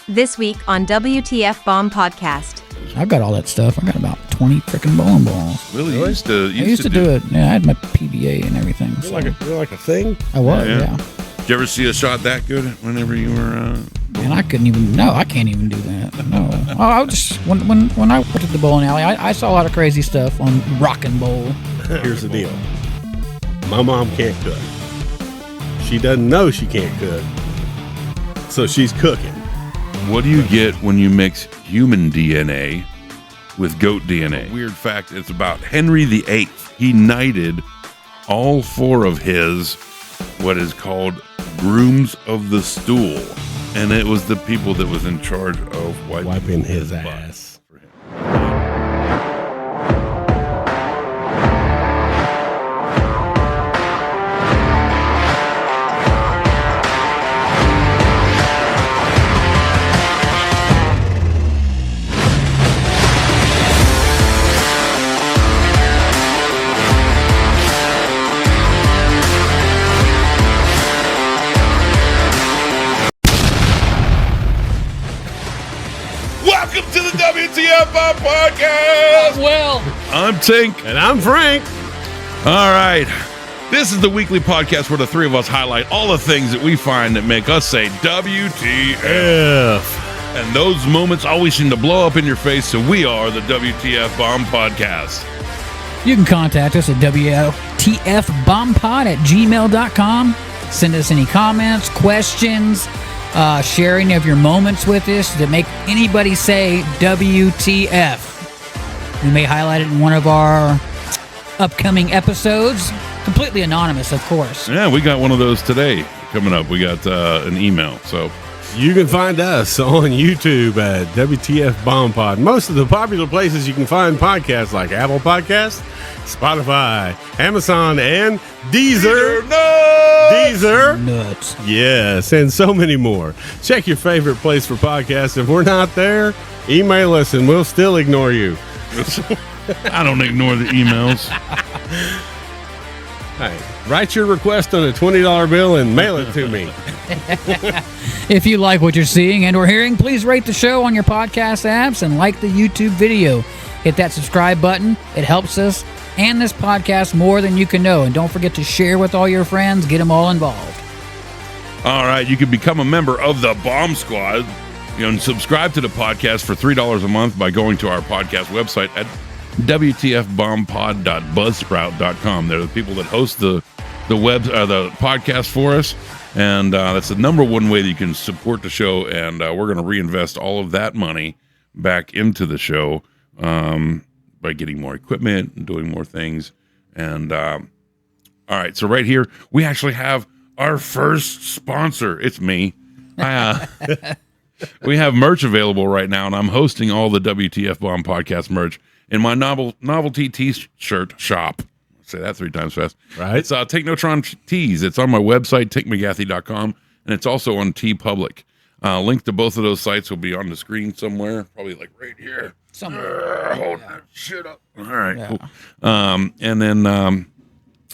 This week on WTF Bomb Podcast. I've got all that stuff. I got about 20 freaking bowling balls. Really? You used to do it. Yeah, I had my PBA and everything. You're like a thing? I was, yeah. Did you ever see a shot that good whenever you were... Man, I couldn't even... No, I can't even do that. No. I was just... When I worked at the bowling alley, I saw a lot of crazy stuff on Rock and Bowl. Here's the deal. My mom can't cook. She doesn't know she can't cook. So she's cooking. What do you get when you mix human DNA with goat DNA? Weird fact, it's about Henry VIII. He knighted all four of his, what is called grooms of the stool. And it was the people that was in charge of wiping his ass. For him. Welcome to the WTF Podcast! Well, I'm Tink. And I'm Frank. All right. This is the weekly podcast where the three of us highlight all the things that we find that make us say WTF. And those moments always seem to blow up in your face, so we are the WTF Bomb Podcast. you can contact us at WTFBombPod@gmail.com. Send us any comments, questions, sharing of your moments with us that make anybody say WTF. We may highlight it in one of our upcoming episodes. Completely anonymous, of course. Yeah, we got one of those today coming up. We got an email, so... You can find us on YouTube at WTF Bomb Pod. Most of the popular places you can find podcasts like Apple Podcasts, Spotify, Amazon, and Deezer. Deezer. Nuts. Yes, and so many more. Check your favorite place for podcasts. If we're not there, email us and we'll still ignore you. I don't ignore the emails. Hey, write your request on a $20 bill and mail it to me. If you like what you're seeing and or hearing, please rate the show on your podcast apps and like the YouTube video. Hit that subscribe button. It helps us and this podcast more than you can know. And don't forget to share with all your friends. Get them all involved. All right, you can become a member of the Bomb Squad. You can subscribe to the podcast for $3 a month by going to our podcast website at WTFBombPod.buzzsprout.com. They're the people that host the podcast for us. And that's the number one way that you can support the show, and we're going to reinvest all of that money back into the show by getting more equipment and doing more things. And all right, so right here, we actually have our first sponsor. It's me. We have merch available right now, and I'm hosting all the WTF Bomb Podcast merch in my novelty T-shirt shop. Say that 3 times fast. Right. It's Take No Tron Tees. It's on my website, TinkMcGathy.com, and it's also on TeePublic. Link to both of those sites will be on the screen somewhere, probably like right here. Somewhere. Hold that shit up. All right, Yeah. cool. And then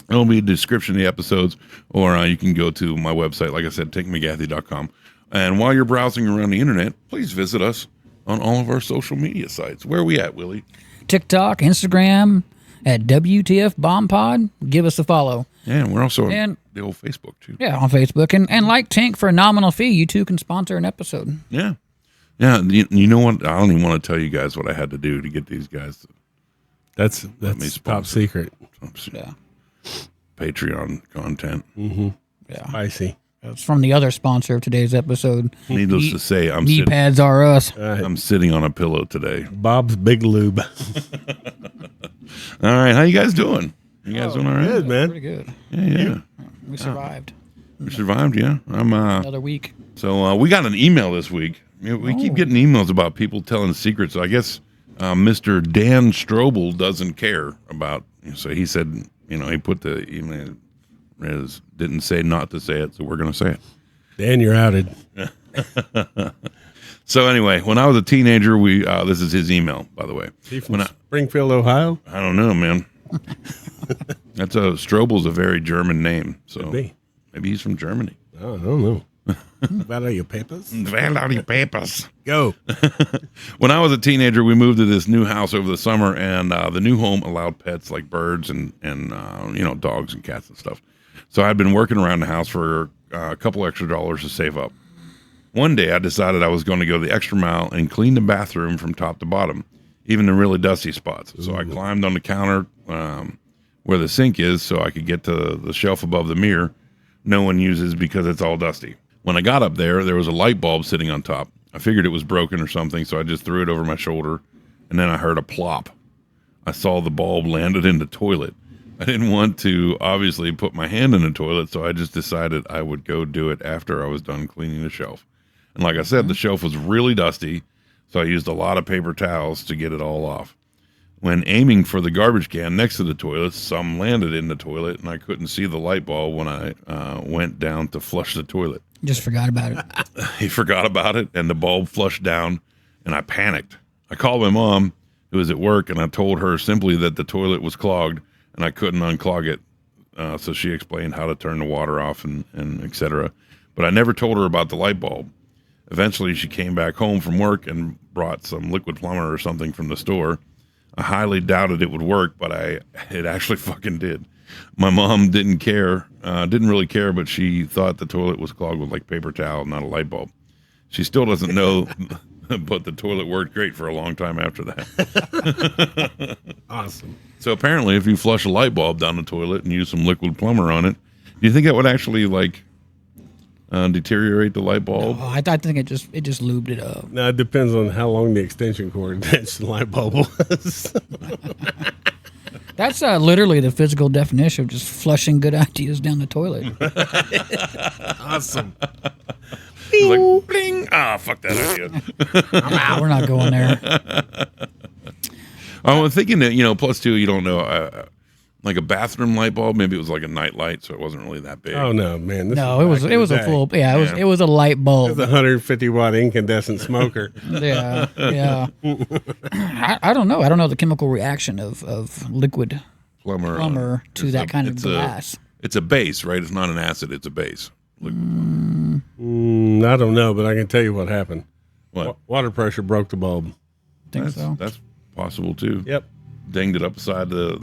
it'll be a description of the episodes, or you can go to my website, like I said, TinkMcGathy.com. And while you're browsing around the internet, please visit us on all of our social media sites. Where are we at, Willie? TikTok, Instagram, at WTF Bomb Pod. Give us a follow. Yeah, and we're also And- on the old Facebook, too. Yeah, on Facebook. And like Tink, for a nominal fee, you too can sponsor an episode. Yeah. Yeah, you know what? I don't even want to tell you guys what I had to do to get these guys That's me top sponsor. secret. Yeah. Patreon content. Yeah. Spicy. It's from the other sponsor of today's episode. Needless to say, Knee pads are us. I'm sitting on a pillow today. Bob's Big Lube. All right, how you guys doing? You guys doing all right? Good, man. Pretty good. Yeah. We survived. We survived, yeah. I'm Another week. So we got an email this week. We keep getting emails about people telling secrets. So I guess Mr. Dan Strobel doesn't care about. So he said, he put the email as didn't say not to say it, so we're going to say it. Dan, you're outed. So anyway, when I was a teenager, this is his email, by the way. He from Springfield, Ohio? I don't know, man. Strobel's a very German name, so Could be. maybe he's from Germany. I don't know. Valeria Papers. Valeria Papers. Go. When I was a teenager, we moved to this new house over the summer, and the new home allowed pets like birds and dogs and cats and stuff. So I'd been working around the house for a couple extra dollars to save up. One day, I decided I was going to go the extra mile and clean the bathroom from top to bottom, even the really dusty spots. So I climbed on the counter where the sink is so I could get to the shelf above the mirror no one uses because it's all dusty. When I got up there was a light bulb sitting on top. I figured it was broken or something, so I just threw it over my shoulder, and then I heard a plop. I saw the bulb landed in the toilet. I didn't want to obviously put my hand in the toilet, so I just decided I would go do it after I was done cleaning the shelf. And like I said, the shelf was really dusty, so I used a lot of paper towels to get it all off. When aiming for the garbage can next to the toilet, some landed in the toilet, and I couldn't see the light bulb when I went down to flush the toilet. Just forgot about it. He forgot about it, and the bulb flushed down, and I panicked. I called my mom, who was at work, and I told her simply that the toilet was clogged, and I couldn't unclog it. So she explained how to turn the water off and et cetera. But I never told her about the light bulb. Eventually, she came back home from work and brought some liquid plumber or something from the store. I highly doubted it would work, but it actually fucking did. My mom didn't really care, but she thought the toilet was clogged with like paper towel, not a light bulb. She still doesn't know, but the toilet worked great for a long time after that. Awesome. So apparently, if you flush a light bulb down the toilet and use some liquid plumber on it, do you think that would actually deteriorate the light bulb? Oh, I think it just lubed it up. Now, it depends on how long the extension cord attached to the light bulb was. That's literally the physical definition of just flushing good ideas down the toilet. Awesome. It's like, bling! Ah, fuck that idea. I'm out. We're not going there. I was thinking that, plus two, you don't know, like a bathroom light bulb, maybe it was like a night light, so it wasn't really that big. Oh, no, man. No, it was a full, it was a light bulb. It was a 150-watt incandescent smoker. Yeah. I don't know. I don't know the chemical reaction of liquid plumber to that kind of glass. It's a base, right? It's not an acid, it's a base. I don't know, but I can tell you what happened. What? Water pressure broke the bulb. That's possible, too. Yep. Dinged it upside the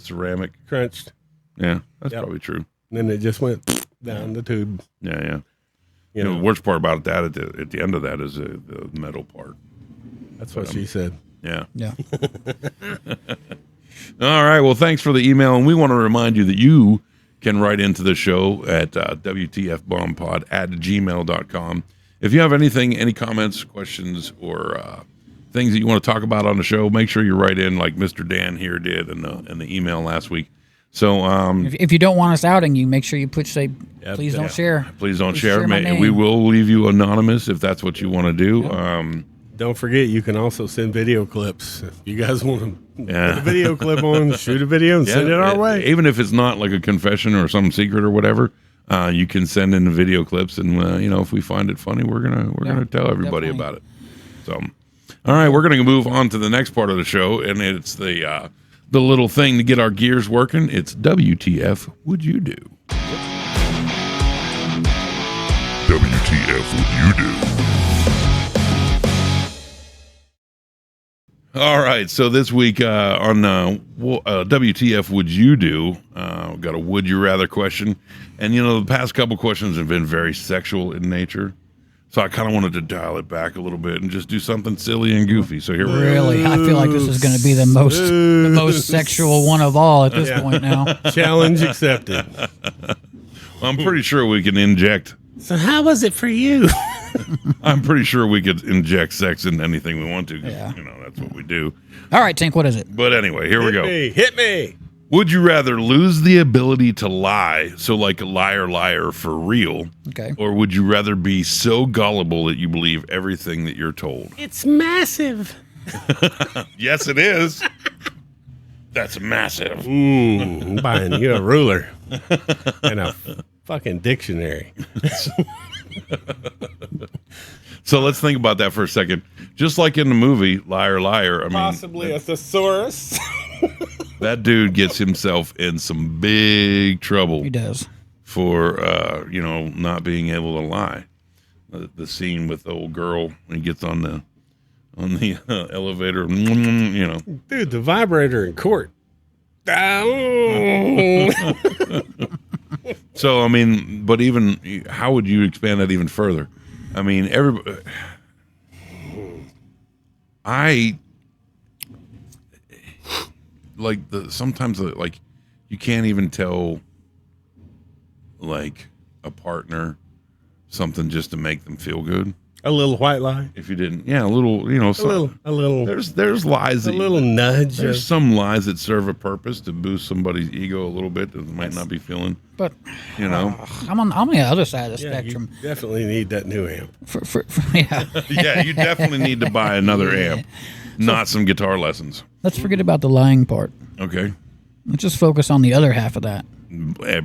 ceramic. Crunched. Yeah, that's probably true. And then it just went down the tube. Yeah. The worst part about that at the end of that is the metal part. That's what she said. Yeah. All right. Well, thanks for the email. And we want to remind you that you can write into the show at WTFBombPod@gmail.com. If you have any comments, questions, or things that you want to talk about on the show, make sure you write in like Mr. Dan here did in the email last week. So if you don't want us outing you, make sure you please don't share. Please don't share. We will leave you anonymous if that's what you want to do. Yep. Don't forget, you can also send video clips. If you guys want to put a video clip on, shoot a video and send it our way. Even if it's not like a confession or some secret or whatever, you can send in the video clips, and if we find it funny, we're gonna tell everybody about it. So, all right, we're gonna move on to the next part of the show, and it's the little thing to get our gears working. It's WTF Would You Do? WTF Would You Do? All right, so this week on WTF Would You Do, we've got a would you rather question. And, the past couple questions have been very sexual in nature. So I kind of wanted to dial it back a little bit and just do something silly and goofy. So here we go. Really? I feel like this is going to be the most sexual one of all at this point now. Challenge accepted. I'm pretty sure we can inject. So how was it for you? I'm pretty sure we could inject sex in anything we want to. Yeah. That's what we do. All right, Tink, what is it? But anyway, here we go. Hit me. Would you rather lose the ability to lie, so like a liar for real, okay, or would you rather be so gullible that you believe everything that you're told? It's massive. Yes, it is. That's massive. I'm buying you a ruler and a fucking dictionary. So let's think about that for a second. Just like in the movie Liar, I mean, possibly a thesaurus. That dude gets himself in some big trouble. He does. For not being able to lie. the scene with the old girl when he gets on the elevator. You know, Dude, the vibrator in court. Oh. so I mean, but even how would you expand that even further? I mean, I like sometimes like you can't even tell like a partner something just to make them feel good. A little white lie. If you didn't, yeah, a little, you know, A little. There's lies. A little nudge. There's some lies that serve a purpose to boost somebody's ego a little bit that they might not be feeling. But you know, I'm on the other side of the Yeah, spectrum. you definitely need that new amp. Yeah. yeah, you definitely need to buy another amp, not some guitar lessons. Let's forget about the lying part. Okay, Let's just focus on the other half of that.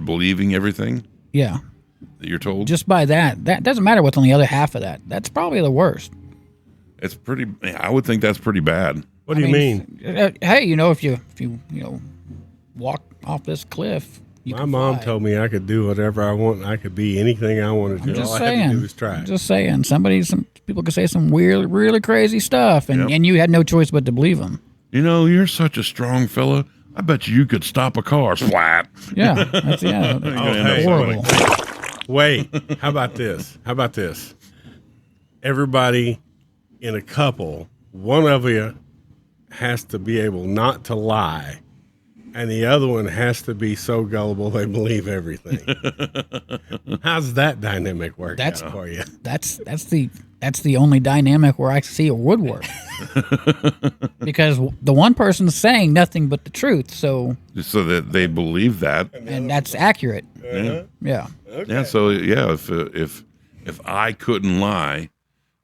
believing everything Yeah. that you're told. Just by that doesn't matter what's on the other half of that. That's probably the worst. It's pretty. I would think that's pretty bad. What do you mean? Hey, you know, if you walk off this cliff, you My can mom fly. told me I could do whatever I want. I could be anything I wanted to. I'm just All I saying. had to do was try. I'm just saying. Some people could say some weird, really crazy stuff, and, Yep. and you had no choice but to believe them. You know, you're such a strong fella. I bet you could stop a car. Flat. Yeah, that's end up horrible. Wait, how about this? How about this? Everybody in a couple, one of you has to be able not to lie, and the other one has to be so gullible they believe everything. How's that dynamic work That's- out for you? That's the only dynamic where I see it would work. Because the one person's saying nothing but the truth, so So that they believe that. and that's accurate. Yeah. Yeah. Yeah. So yeah, if I couldn't lie,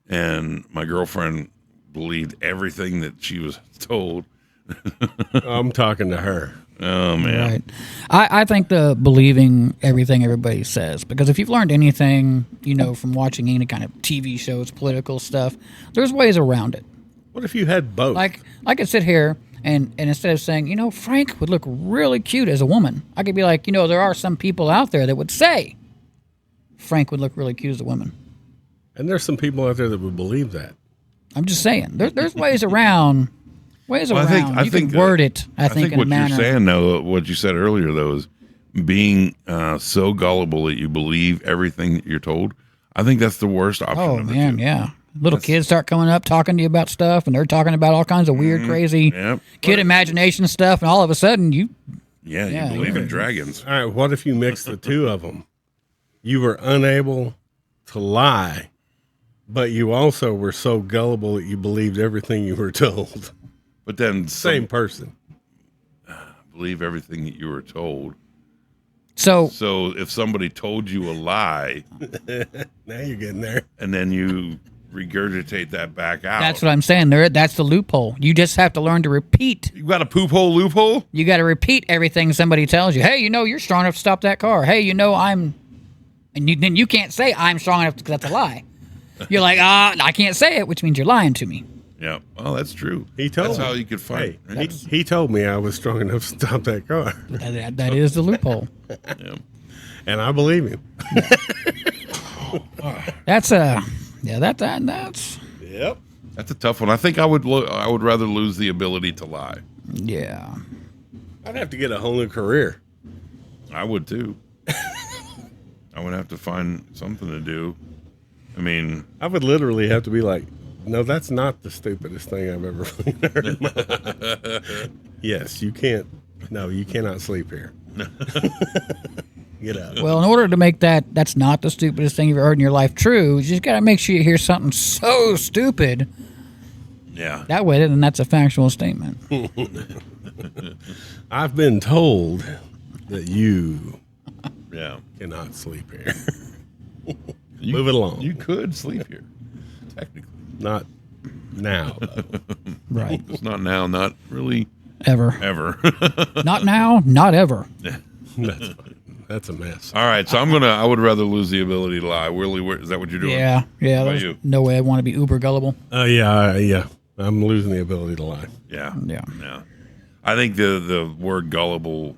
and my girlfriend believed everything that she was told. I'm talking to her. Oh man. Right. I think the believing everything everybody says, because if you've learned anything, you know, from watching any kind of TV shows, political stuff, there's ways around it. What if you had both? Like I could sit here and instead of saying, you know, Frank would look really cute as a woman, I could be like, you know, there are some people out there that would say Frank would look really cute as a woman. and there's some people out there that would believe that. I'm just saying, there's ways around. Ways Well, around. I you think can word it. I think in a what manner. you're saying though, what you said earlier though, is being so gullible that you believe everything that you're told. I think that's the worst option. Oh of the man, two. yeah. Little kids start coming up talking to you about stuff, and they're talking about all kinds of weird, crazy Yep. kid imagination stuff, and all of a sudden you Yeah, Yeah, you believe yeah. in dragons. All right, what if you mix the two of them? You were unable to lie, but you also were so gullible that you believed everything you were told. But then Same person. believe everything that you were told. so So if somebody told you a lie Now you're getting there. and then you regurgitate that back out, that's what I'm saying. That's the loophole. You just have to learn to repeat. you got a poop hole loophole. You got to repeat everything somebody tells you. Hey, you know, you're strong enough to stop that car. Hey, you know, then you can't say I'm strong enough because that's a lie. You're like, I can't say it, which means you're lying to me. Yeah, well, that's true. He told That's me. how you could find. Hey, right? he told me I was strong enough to stop that car, That is the loophole. Yeah. and I believe him. That's that's Yep. That's a tough one. I think I would rather lose the ability to lie. yeah. I'd have to get a whole new career. I would too. I would have to find something to do. I mean, I would literally have to be like, no, that's not the stupidest thing I've ever heard in my life. Yes, you can't. No, you cannot sleep here. Get out. Well, in order to make that's not the stupidest thing you've ever heard in your life true, you just got to make sure you hear something so stupid. yeah. That way, then that's a factual statement. I've been told that you Yeah. cannot sleep here. You- Move it along. You could sleep here, technically. Not now, though. Right. It's not now, not really Ever. ever. Not now, not ever. That's a mess. All right, so I would rather lose the ability to lie. Willie, is that what you're doing? Yeah. Yeah. How about There's you? no way I want to be uber gullible. Yeah. I'm losing the ability to lie. Yeah. Yeah. Yeah. I think the word gullible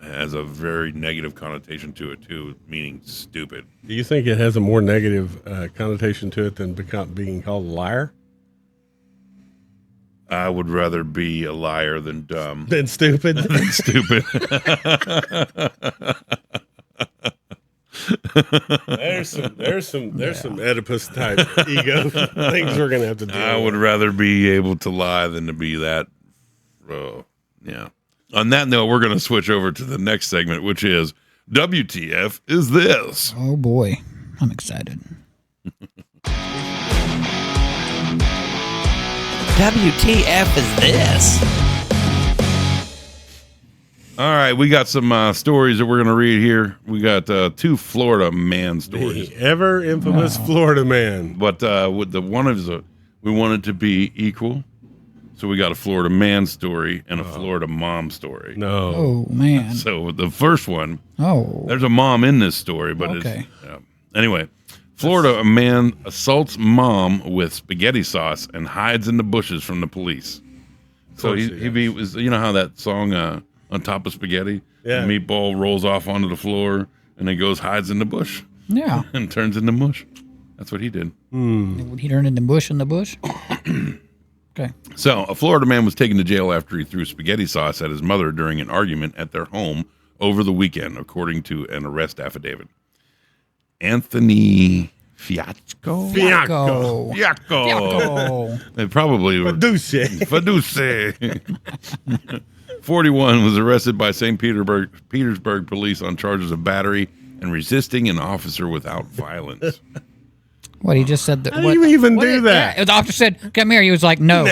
has a very negative connotation to it too, meaning stupid. Do you think it has a more negative connotation to it than being called a liar? I would rather be a liar than dumb. Than stupid? Than stupid. There's some Oedipus type ego things we're gonna have to do. I would rather be able to lie than to be that. Yeah. On that note, we're going to switch over to the next segment, which is WTF is this? Oh boy, I'm excited. WTF is this? All right, we got some stories that we're going to read here. We got two Florida man stories. The ever infamous Florida man. But with the one is we wanted to be equal. So we got a Florida man story and a Florida mom story. No. Oh man. So the first one, Oh. there's a mom in this story, but Okay. Anyway, Florida, a man assaults mom with spaghetti sauce and hides in the bushes from the police. So he was, you know how that song On Top of Spaghetti? Yeah. The meatball rolls off onto the floor and then goes hides in the bush Yeah. and turns into mush. That's what he did. He turned into bush in the bush. Okay. So, a Florida man was taken to jail after he threw spaghetti sauce at his mother during an argument at their home over the weekend, according to an arrest affidavit. Fiacco. Anthony Fiacco. They probably were. Faduce. 41 was arrested by St. Petersburg police on charges of battery and resisting an officer without violence. What, he just said that? How do you even do that? Yeah, the officer said, "Come here." He was like, "No,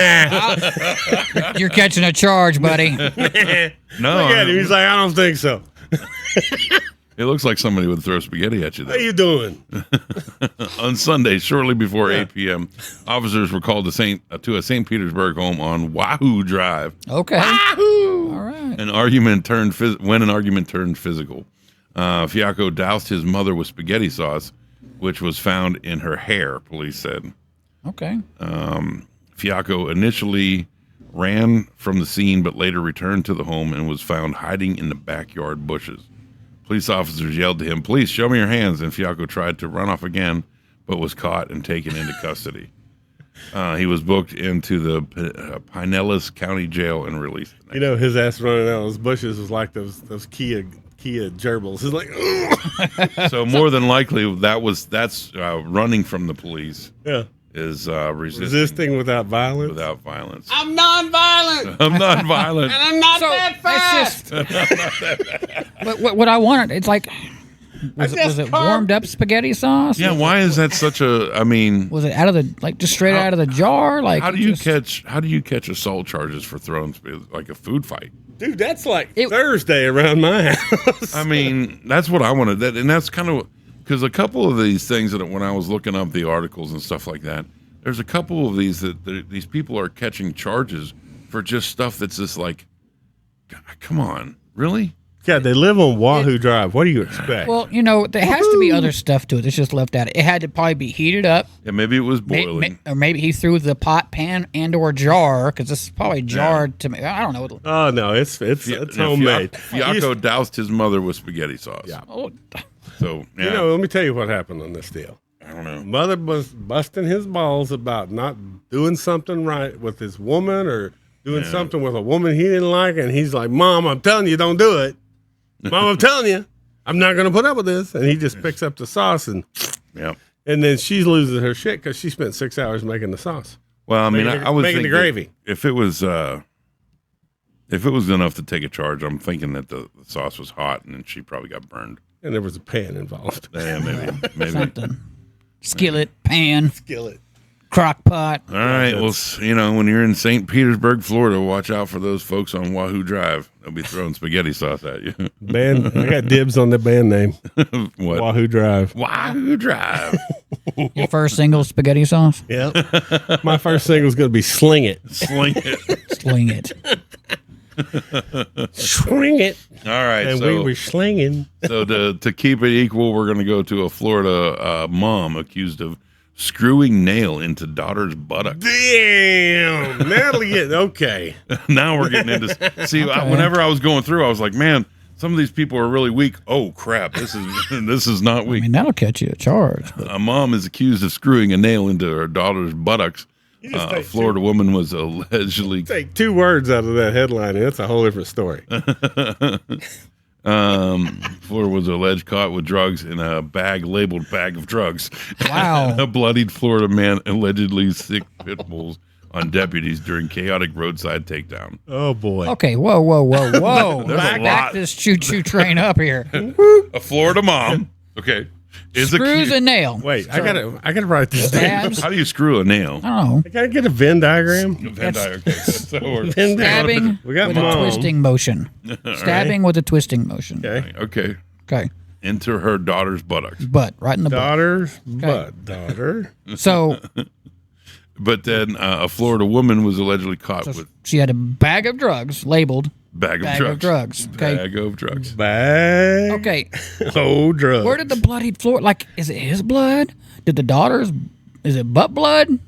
you're catching a charge, buddy." No, Look at him. He's like, I don't think so. it looks like somebody would throw spaghetti at you, though. How you doing? On Sunday, shortly before 8 p.m., officers were called to a St. Petersburg home on Wahoo Drive. Okay. All right. An argument turned physical. Fiacco doused his mother with spaghetti sauce, which was found in her hair, police said. Okay. Fiacco initially ran from the scene, but later returned to the home and was found hiding in the backyard bushes. Police officers yelled to him, "Police, show me your hands," and Fiacco tried to run off again, but was caught and taken into custody. He was booked into the Pinellas County Jail and released. You know, his ass running out of those bushes was like those Kia gerbils. He's like, So more than likely, that's running from the police. Yeah. Is resisting without violence. Without violence. I'm non-violent. I'm non-violent. And I'm not So that fast. But what I wanted, it's like, was it warmed up spaghetti sauce? Yeah, why is that such a? I mean, Was it out of the just straight out of the jar? Like, how do you catch assault charges for throwing like a food fight? Dude, that's like Thursday around my house. I mean, that's what I wanted. And that's kind of because a couple of these things that when I was looking up the articles and stuff like that, there's a couple of these that these people are catching charges for just stuff that's just like, come on, really? Yeah, they live on Wahoo Drive. What do you expect? Well, you know, there has to be other stuff to it. It's just left out. It had to probably be heated up. Yeah, maybe it was boiling. Or maybe he threw the pot, pan, and or jar, because this is probably jarred to me. I don't know. Oh no, it's homemade. Fiacco doused his mother with spaghetti sauce. Yeah. Oh, So yeah. You know, let me tell you what happened on this deal. I don't know. Mother was busting his balls about not doing something right with his woman or doing something with a woman he didn't like, and he's like, "Mom, I'm telling you, don't do it. Mom, I'm telling you, I'm not going to put up with this." And he just picks up the sauce and then she loses her shit because she spent 6 hours making the sauce. Well, I mean, I was making the gravy. If it was enough to take a charge, I'm thinking that the sauce was hot and then she probably got burned. And there was a pan involved. Yeah, maybe. something. Skillet, pan, Skillet. crock pot. All right. Well, you know, when you're in St. Petersburg, Florida, watch out for those folks on Wahoo Drive. They'll be throwing spaghetti sauce at you. Band, I got dibs on the band name. What? Wahoo Drive. Wahoo Drive. Your first single, spaghetti sauce? Yep. My first single's going to be Sling It. Sling it. Sling it. Swing it. All right. And we were slinging. So to keep it equal, we're going to go to a Florida mom accused of screwing nail into daughter's buttock. Damn. Natalie, okay. Now we're getting into. See, whenever I was going through, I was like, man, Some of these people are really weak. Oh crap! This is not I weak. mean, that'll catch you a charge. A mom is accused of screwing a nail into her daughter's buttocks. You just A take Florida woman was allegedly Take 2 words out of that headline, and it's a whole different story. Florida was alleged caught with drugs in a bag labeled bag of drugs. Wow. A bloodied Florida man allegedly sicked pit bulls on deputies during chaotic roadside takedown. Oh boy. Okay, whoa. There's a Back lot. this choo-choo train up here. A Florida mom, okay, is Screws a accused. nail. Wait, I gotta write this down. Stabs. How do you screw a nail? I don't know. I gotta get a Venn diagram. Van Dyke, okay. So we're- Venn Stabbing We got with mom. a twisting motion. Stabbing with a twisting motion. Okay. okay, Okay. into her daughter's buttocks. Butt, right in the butt. Daughter's butt. Daughter. So But then a Florida woman was allegedly caught with she had a bag of drugs labeled bag of bag drugs. of drugs. Okay. Bag of drugs. Bag. Okay. Oh, drugs. Where did the bloodied Florida? Like, is it his blood? Did the daughter's? Is it butt blood?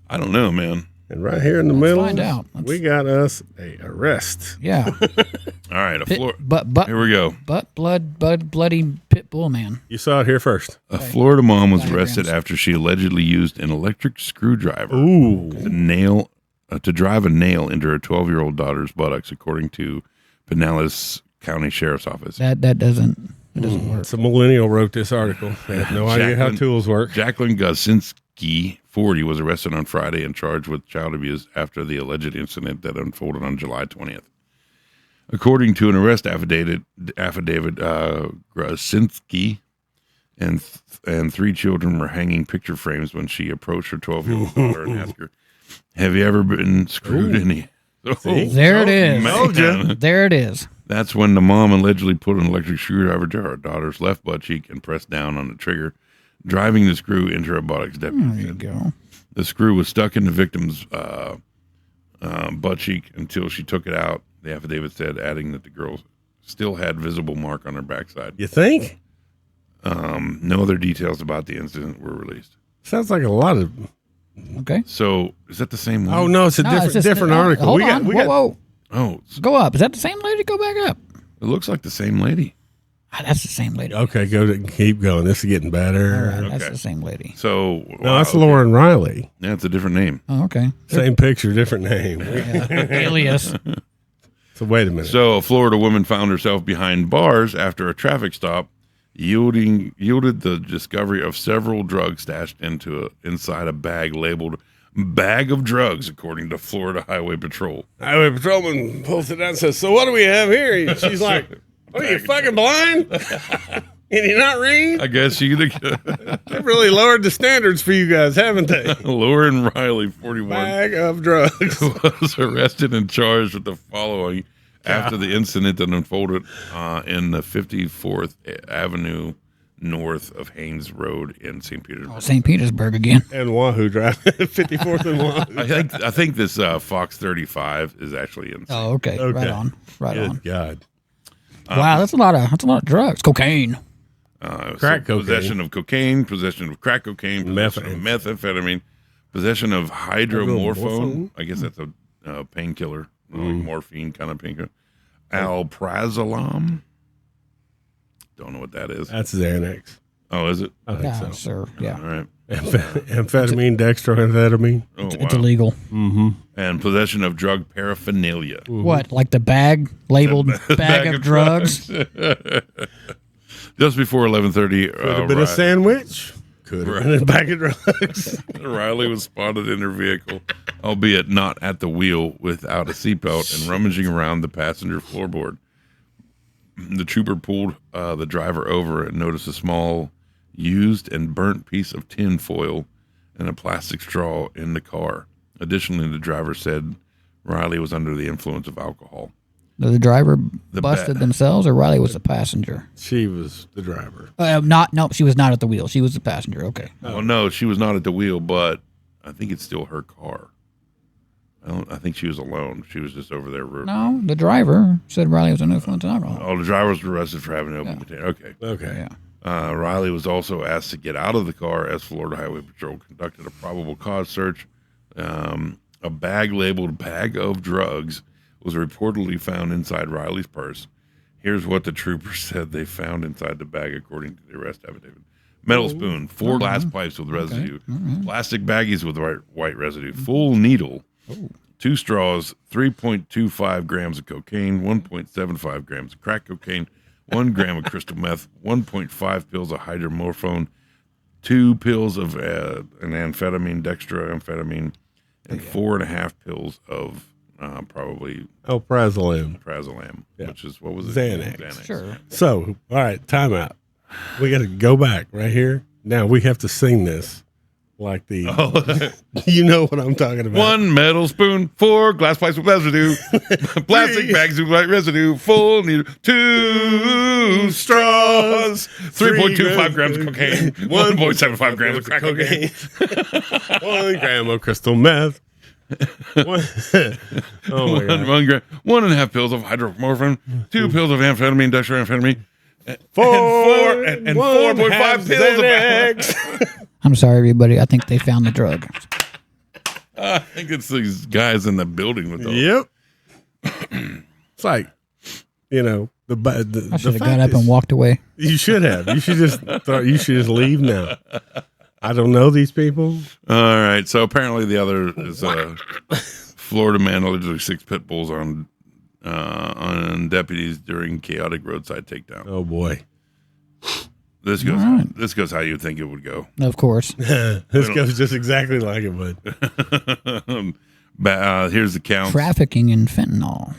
I don't know, man. And right here in the middle, find out. we got us a arrest. Yeah. All right, Here we go. bloody pit bull man. You saw it here first. A Florida mom was Diagrams. arrested after she allegedly used an electric screwdriver Ooh. to drive a nail into her 12-year-old daughter's buttocks, according to Pinellas County Sheriff's Office. That doesn't work. Some millennial wrote this article. They have no idea how Jacqueline- tools work. Jacqueline Gosinski, 40, was arrested on Friday and charged with child abuse after the alleged incident that unfolded on July 20th. According to an arrest affidavit, Gosinski and 3 children were hanging picture frames when she approached her 12-year-old daughter and asked her, "Have you ever been screwed any?" There it is. Man. There it is. That's when the mom allegedly put an electric screwdriver to her daughter's left butt cheek and pressed down on the trigger, driving the screw into her buttocks. There Deputy you said. go. The screw was stuck in the victim's butt cheek until she took it out, the affidavit said, adding that the girl still had visible mark on her backside. You think? No other details about the incident were released. Sounds like a lot of. Okay. So, is that the same one? Oh no, it's a No, different it's just- different article. Hold We on. got Whoa. Oh, Go up. Is that the same lady? Go back up. it looks like the same lady. Ah, that's the same lady. Okay, keep going. This is getting All better. right, that's Okay. the same lady. So, No, that's okay. Lauren Riley. Yeah, it's a different name. Oh, okay. Same picture, different name. Alias. So wait a minute. So, a Florida woman found herself behind bars after a traffic stop, yielded the discovery of several drugs stashed inside a bag labeled "bag of drugs," according to Florida Highway Patrol. Highway patrolman pulls it out and says, "So what do we have here?" And she's like, "What are you fucking blind? Can you not read?" I guess you They've really lowered the standards for you guys, haven't they? Lauren Riley, 41, Bag of drugs. was arrested and charged with the following after the incident that unfolded in the 54th Avenue north of Haynes Road in St. Petersburg. St. Petersburg again. And Wahoo Drive, 54th and Wahoo. I think this Fox 35 is actually in. Oh, okay. Okay. Right on. Right Good on. God. Wow, that's a lot of drugs. Cocaine. Crack cocaine. Possession of cocaine, possession of crack cocaine, possession of methamphetamine, possession of hydromorphone. Hydromorphone? I guess that's a painkiller, like morphine kind of painkiller. Alprazolam. Don't know what that is. That's Xanax. Oh, is it? I think Yeah, so. sir. Yeah. All right. Amphetamine, dextroamphetamine. Oh, It's wow. illegal. And possession of drug paraphernalia. What? Like the bag labeled bag of drugs? Just before 11:30, Could have been a sandwich. Could have been a bag of drugs. Riley was spotted in her vehicle, albeit not at the wheel, without a seatbelt and rummaging around the passenger floorboard. The trooper pulled the driver over and noticed a small used and burnt piece of tin foil and a plastic straw in the car. Additionally, the driver said Riley was under the influence of alcohol. The driver The busted ba- themselves, or Riley was the passenger? She was the driver. No, she was not at the wheel. She was the passenger. Okay. Well, no, she was not at the wheel, but I think it's still her car. I think she was alone. She was just over there. No, the driver said Riley was under influence of alcohol. Oh, the driver was arrested for having an open container. Okay. Okay. Yeah. Riley was also asked to get out of the car as Florida Highway Patrol conducted a probable cause search. A bag labeled "bag of drugs" was reportedly found inside Riley's purse. Here's what the troopers said they found inside the bag, according to the arrest affidavit. Metal spoon, 4 glass pipes with residue, plastic baggies with white residue, full needle, 2 straws, 3.25 grams of cocaine, 1.75 grams of crack cocaine, 1 gram of crystal meth, 1.5 pills of hydromorphone, 2 pills of an amphetamine, dextroamphetamine, and 4.5 pills of probably prazolam, which is, what was it? Xanax. Sure. So, all right, time out. We got to go back right here. Now we have to sing this like the, you know what I'm talking about. 1 metal spoon, 4 glass pipes with residue, plastic bags with white residue, full needle, 2 straws, 3.25 grams of cocaine, 1.75 grams of crack cocaine, 1 gram of crystal meth. Oh my God. 1 gram, 1.5 pills of hydromorphone, 2 pills of amphetamine, dextroamphetamine, and 4.5 pills of X. I'm sorry, everybody. I think they found the drug. I think it's these guys in the building with those. Yep. It's like, you know, I should have got up and walked away. You should have. You should just leave now. I don't know these people. All right. So apparently the other is Florida man allegedly 6 pit bulls on deputies during chaotic roadside takedown. Oh boy. This goes. Right. This goes how you think it would go. Of course. This goes just exactly like it would. Here's the count. Trafficking in fentanyl.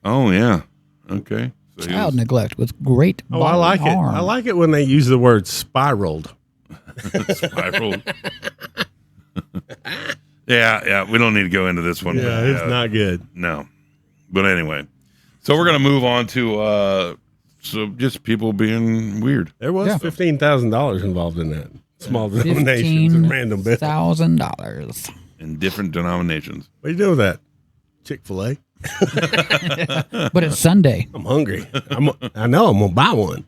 Oh yeah. Okay. So Child neglect with great Oh, I like it. I like it when they use the word spiraled. spiraled. Yeah. We don't need to go into this one. Yeah, it's not good. No. But anyway, so we're gonna move on to just people being weird. There was $15,000 involved in that. Small denominations and random bits. $1,000 In different denominations. What do you do with that? Chick-fil-A? But it's Sunday. I'm hungry. I know I'm gonna buy one.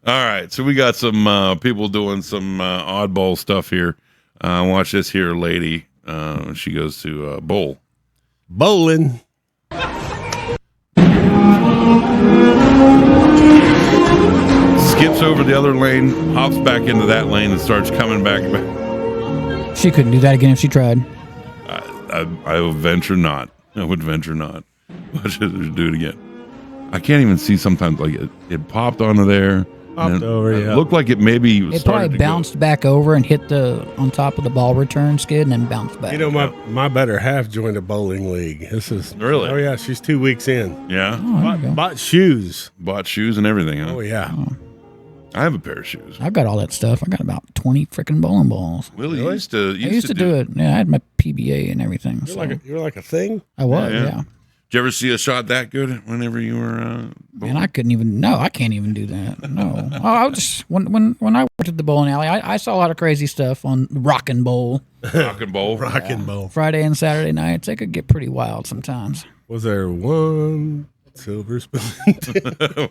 All right, so we got some people doing some oddball stuff here. Watch this here, lady. She goes to bowl. Bowling. Skips over the other lane, hops back into that lane, and starts coming back. She couldn't do that again if she tried. I would venture not. I would venture not. Watch it do it again. I can't even see sometimes, like it popped onto there. Popped over, It looked like it maybe It probably bounced back over and hit on top of the ball return skid and then bounced back. You know, my better half joined a bowling league. This is Really? Oh yeah, she's 2 weeks in. Yeah. Oh, there you go. Bought shoes. Bought shoes and everything, huh? Oh yeah. I have a pair of shoes. I've got all that stuff. I got about 20 freaking bowling balls. Willie used to I used to do it. Yeah, I had my PBA and everything. You're like a thing. I was, Yeah. yeah. Did you ever see a shot that good whenever you were Man, I couldn't even. No, I can't even do that. No, I was just when I worked at the bowling alley, I saw a lot of crazy stuff on Rock and Bowl rock and bowl? Rock and bowl. Friday and Saturday nights. They could get pretty wild sometimes. Was there one silver spoon?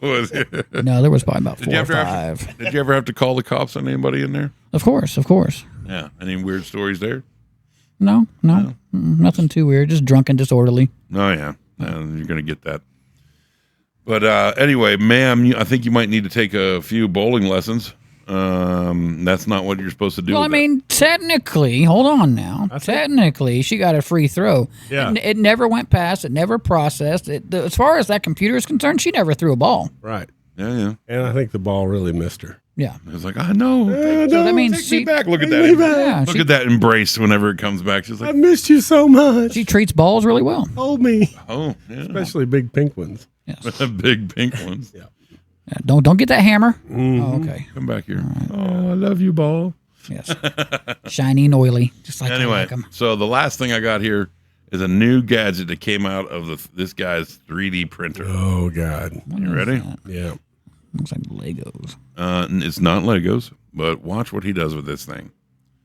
Was it? No, there was probably about Did 4 you or ever 5. Did you ever have to call the cops on anybody in there? Of course. Yeah. Any weird stories there? No, nothing too weird. Just drunk and disorderly. Oh yeah. You're gonna get that. But anyway, ma'am, I think you might need to take a few bowling lessons. That's not what you're supposed to do. Well, I mean, technically, hold on now. Technically, she got a free throw. Yeah. It never went past. It never processed. As far as that computer is concerned, she never threw a ball. Right. Yeah. And I think the ball really missed her. Yeah. It was like, I know. So that means Take me back. Look at that. Yeah, Look at that embrace whenever it comes back. She's I like, missed you so much. she treats balls really well. Hold me. oh, yeah. Especially big pink ones. Yes. Big pink ones. Yeah. Yeah, don't get that hammer. Oh, okay. Come back here. Oh, I love you, ball. Yes. Shiny and oily, just like I Anyway, like 'em. so the last thing I got here is a new gadget that came out of this guy's 3D printer. Oh God. You ready? Yeah. Looks like Legos. It's not Legos, but watch what he does with this thing.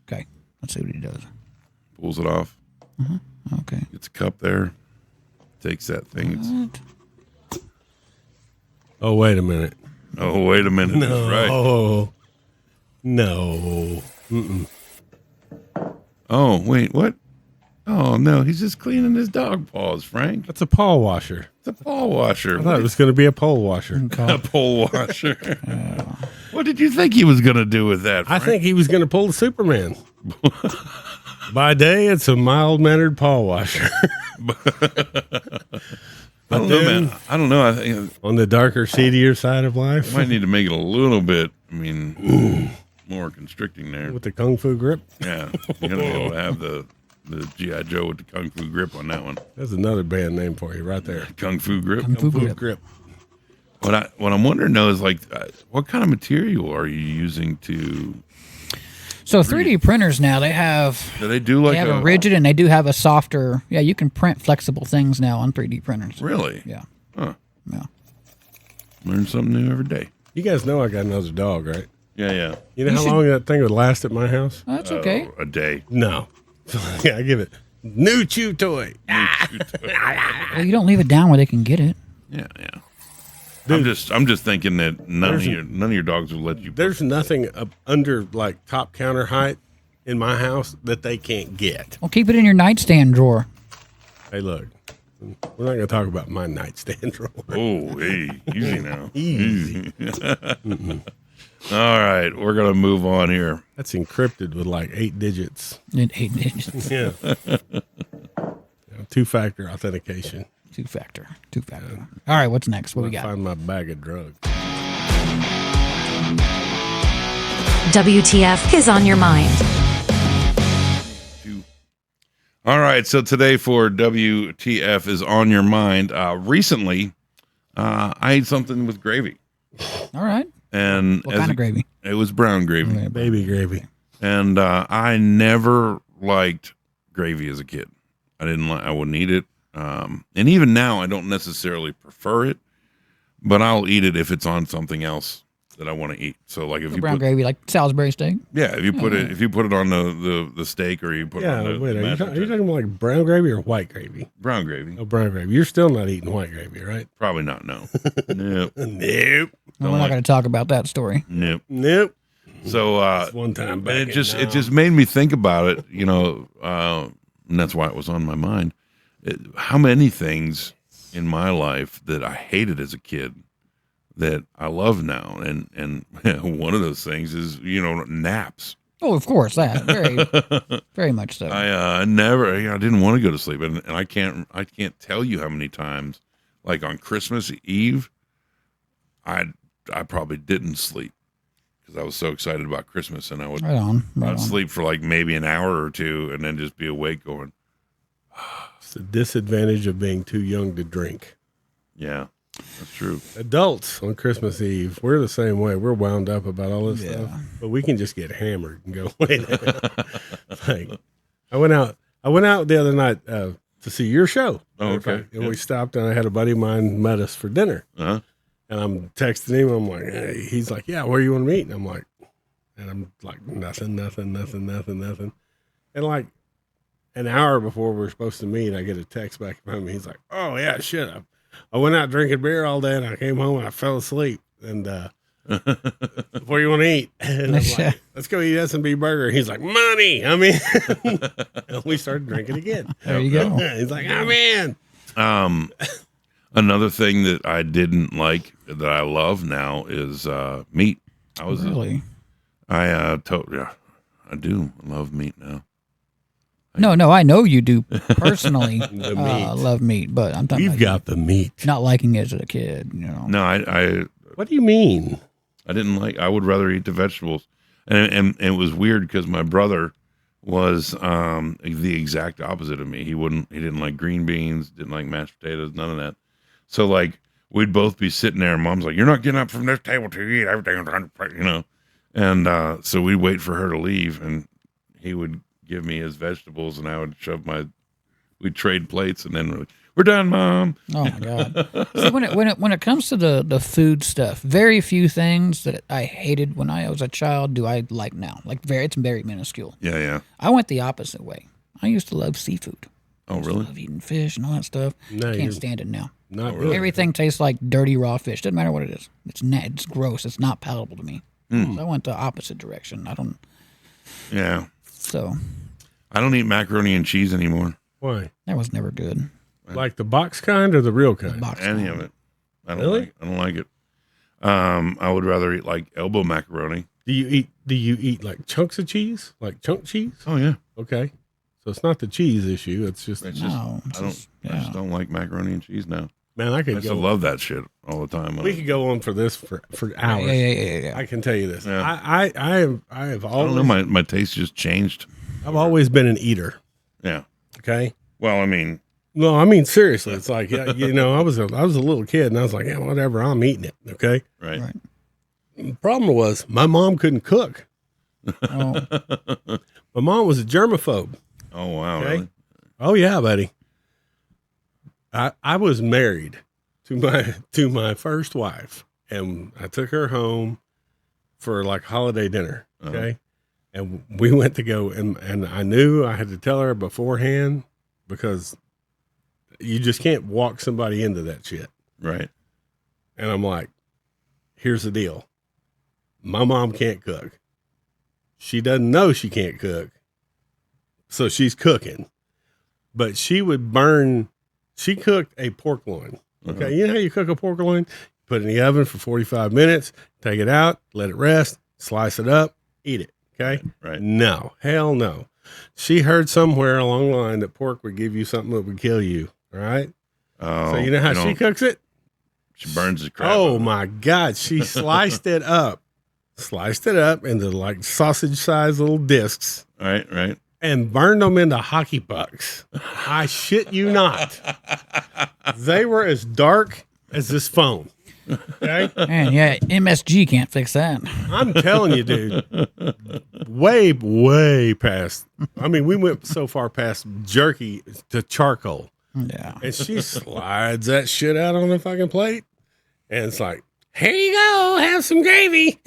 Okay, let's see what he does. Pulls it off. Okay. Gets a cup there. Takes that thing. It's, Oh wait a minute. oh, wait a minute. That's right. Oh no. Mm-mm. Oh, wait, what? Oh, no, he's just cleaning his dog paws, Frank. That's a paw washer. It's a paw washer. I thought it was going to be a pole washer. A pole washer. What did you think he was going to do with that, I Frank? think he was going to pull the Superman. By day, it's a mild-mannered paw washer. I don't know, man. I don't know. I think On the darker, seedier side of life, I might need to make it a little bit, more constricting there. with the kung fu grip. Yeah. You're going to be able to have the G.I. Joe with the Kung Fu grip on that one. That's another band name for you right there. Kung Fu grip. Kung Fu Kung Fu grip. grip. What I'm wondering though is like, what kind of material are you using to? So 3D printers now, they have Do they do like they have a rigid and they do have a softer. Yeah, you can print flexible things now on 3D printers. Really? Yeah. Huh. Yeah. Learn something new every day. You guys know I got another dog, right? Yeah, yeah. You know how long that thing would last at my house? Oh, that's okay. A day. No. Yeah, I give it new chew toy. Well, you don't leave it down where they can get it. Yeah, yeah. Dude. I'm just thinking that none of your dogs will let you. There's nothing up under like top counter height in my house that they can't get. Well, keep it in your nightstand drawer. Hey, look, we're not going to talk about my nightstand drawer. Oh, hey, easy now. Easy. All right, we're gonna move on here. That's encrypted with like 8 digits. In 8 digits. Yeah. Two-factor authentication. Two-factor. All right, what's next? What we got? Find my bag of drugs. WTF is on your mind. All right, so today for WTF is on your mind. Recently, I ate something with gravy. All right. And What kind of gravy? It was brown gravy. Okay. Baby gravy. And I never liked gravy as a kid. I wouldn't eat it. And even now, I don't necessarily prefer it, but I'll eat it if it's on something else that I want to eat. So, like if you Brown put, gravy, like Salisbury steak. yeah, if you put it on the steak, or you put it on Yeah, the wait, are you mashed talking potato. about like brown gravy or white gravy? Brown gravy. Oh, brown gravy. You're still not eating white gravy, right? Probably not. No. Nope. Nope. We're not going to talk about that story. Nope. Nope. So One time back. and it just made me think about it, and that's why it was on my mind. How many things in my life that I hated as a kid that I love now, and one of those things is naps. Oh, of course, that very much so. I didn't want to go to sleep, and I can't tell you how many times, like on Christmas Eve, I probably didn't sleep because I was so excited about Christmas, and I would Right on. I'd sleep for like maybe an hour or two, and then just be awake going, It's the disadvantage of being too young to drink. yeah, that's true. Adults on Christmas Eve, we're the same way. We're wound up about all this stuff, but we can just get hammered and go, wait a minute. Like, I went out the other night to see your show. Oh, okay. And we stopped, and I had a buddy of mine met us for dinner. Uh-huh. And I'm texting him. I'm like, hey. He's like, yeah, where you want to meet? And I'm like, nothing. And like an hour before we're supposed to meet, I get a text back from him. He's like, oh yeah, shit. I went out drinking beer all day, and I came home and I fell asleep. And where you want to eat? And I'm like, let's go eat S&B burger. He's like, money. I'm in. And we started drinking again. There you go. He's like, I'm in. Another thing that I didn't like that I love now is meat. Really? I do love meat now. No, I know you do personally The meat. love meat, but I'm talking We've about got the meat. not liking it as a kid, No, I What do you mean? didn't like. I would rather eat the vegetables, and it was weird because my brother was the exact opposite of me. He didn't like green beans, didn't like mashed potatoes, none of that. So like we'd both be sitting there, and Mom's like, "You're not getting up from this table to eat everything," And so we'd wait for her to leave, and he would give me his vegetables, and I would we'd trade plates, and then we're done, Mom. Oh my God! See, when it comes to the food stuff, very few things that I hated when I was a child do I like now. Like it's very minuscule. Yeah. I went the opposite way. I used to love seafood. Oh, I really? love eating fish and all that stuff. No, Can't you're stand it now. not really. Everything tastes like dirty raw fish. Doesn't matter what it is. It's gross. It's not palatable to me. So I went the opposite direction. Yeah. So I don't eat macaroni and cheese anymore. Why? That was never good. Like the box kind or the real kind? Box Any kind. of it. I don't Really? like. I don't like it. I would rather eat like elbow macaroni. Do you eat like chunks of cheese? Like chunk cheese? Oh yeah. Okay. So it's not the cheese issue. It's just, It's just No, it's I don't. just- I just yeah. don't like macaroni and cheese now. man, I I could used go. to love that shit all the time. We could go on for this for hours. Yeah. I can tell you this. Yeah. I have I always, don't know. My taste just changed. I've always been an eater. Yeah. Okay. Well, I mean, No, I mean seriously. It's like, yeah, I was a little kid and I was like, yeah, whatever. I'm eating it. Okay. right. Right. The problem was my mom couldn't cook. Oh, My mom was a germaphobe. Oh wow. Okay. Really? Oh yeah, buddy. I was married to my first wife, and I took her home for like holiday dinner. Okay. And we went to go, and I knew I had to tell her beforehand because you just can't walk somebody into that shit. Right. And I'm like, here's the deal. My mom can't cook. She doesn't know she can't cook. So she's cooking. But she cooked a pork loin. Okay. You know how you cook a pork loin? Put it in the oven for 45 minutes, take it out, let it rest, slice it up, eat it. Okay. Right. No, hell no. She heard somewhere along the line that pork would give you something that would kill you. All right. Oh. So you know how she cooks it? She burns the crap. Oh out of it. my God. She sliced it up into like sausage sized little discs Right. Right. and burned them into hockey pucks. I shit you not. They were as dark as this phone. Okay. man, yeah, MSG can't fix that. I'm telling you, dude, way past. I mean, we went so far past jerky to charcoal. Yeah. And she slides that shit out on the fucking plate. And it's like, here you go, have some gravy.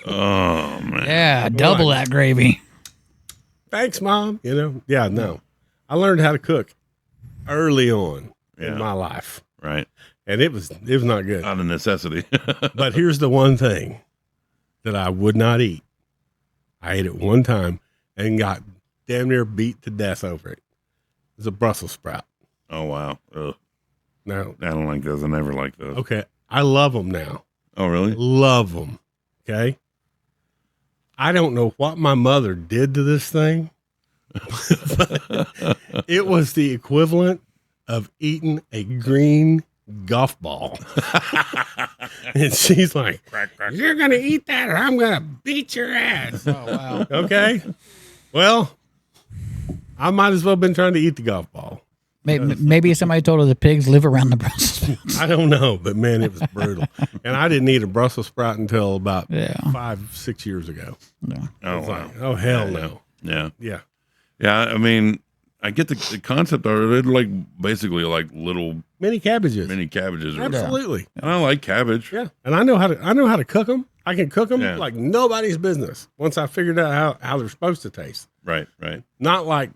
Oh man. Yeah, double that gravy. Thanks, Mom. Yeah, no. I learned how to cook early on Yeah. in my life. Right. And it was not good. Out of necessity. But here's the one thing that I would not eat. I ate it one time and got damn near beat to death over it. It was a Brussels sprout. Oh wow. Ugh. Now, I don't like those. I never like those. okay, I love them now. Oh really? Love them. Okay. I don't know what my mother did to this thing. It was the equivalent of eating a green golf ball. And she's like, you're going to eat that or I'm going to beat your ass. Oh, wow. Okay. Well, I might as well have been trying to eat the golf ball. Maybe somebody told her the pigs live around the Brussels sprouts. I don't know, but man, it was brutal. And I didn't eat a Brussels sprout until about Yeah. 5-6 years ago. Yeah. Oh It's wow. like, oh, hell no. Yeah. Yeah. Yeah. I mean, I get the concept of it. They're like basically like little Mini cabbages. mini cabbages. Or Absolutely. And I like cabbage. Yeah. And I know how to cook them. I can cook them Yeah. like nobody's business once I figured out how they're supposed to taste. Right. Right. Not like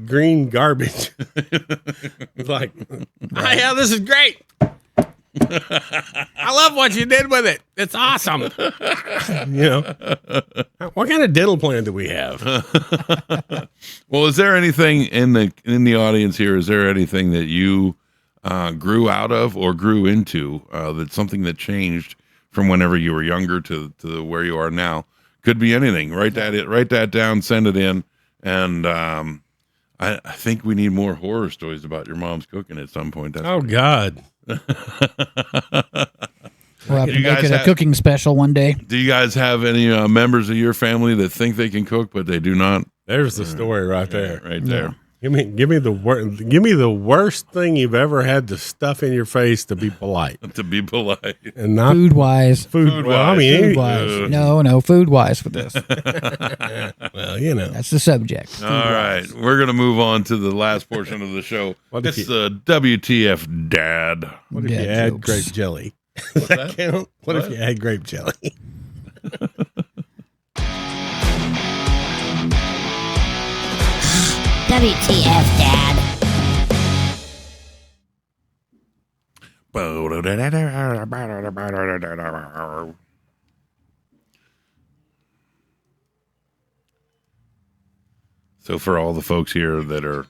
green garbage. It's like, oh, yeah, this is great. I love what you did with it. It's awesome. What kind of dental plan do we have? Well, is there anything in the audience here? Is there anything that you grew out of or grew into that's something that changed from whenever you were younger to where you are now? Could be anything. Write that down. Send it in. And I think we need more horror stories about your mom's cooking at some point. That's Oh, God. We'll have to You make guys it a have- cooking special one day. Do you guys have any members of your family that think they can cook but they do not? There's the story right there. Right there. Give me the worst thing you've ever had to stuff in your face to be polite To be polite. and not Food wise. food. Well, I mean, Food wise. No, food wise for this. well, That's the subject. All right, we're gonna move on to the last portion of the show. What if It's the WTF Dad. What if Dad you add jokes. grape jelly? Does that count? What if you add grape jelly? WTF, Dad. So for all the folks here that are,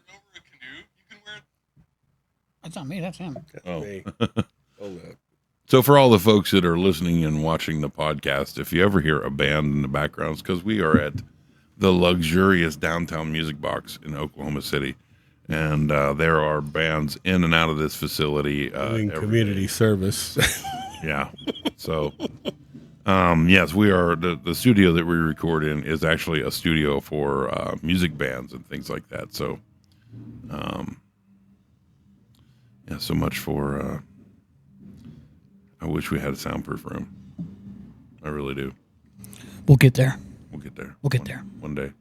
That's not me. That's him. oh, Me. Hold up. so for all the folks that are listening and watching the podcast, if you ever hear a band in the background, it's because we are at the luxurious downtown music box in Oklahoma City. And there are bands in and out of this facility. Doing every community day. service. Yeah. So, yes, we are. The studio that we record in is actually a studio for music bands and things like that. So, yeah, so much for. I wish we had a soundproof room. I really do. We'll get there. We'll get there. We'll get there. One day.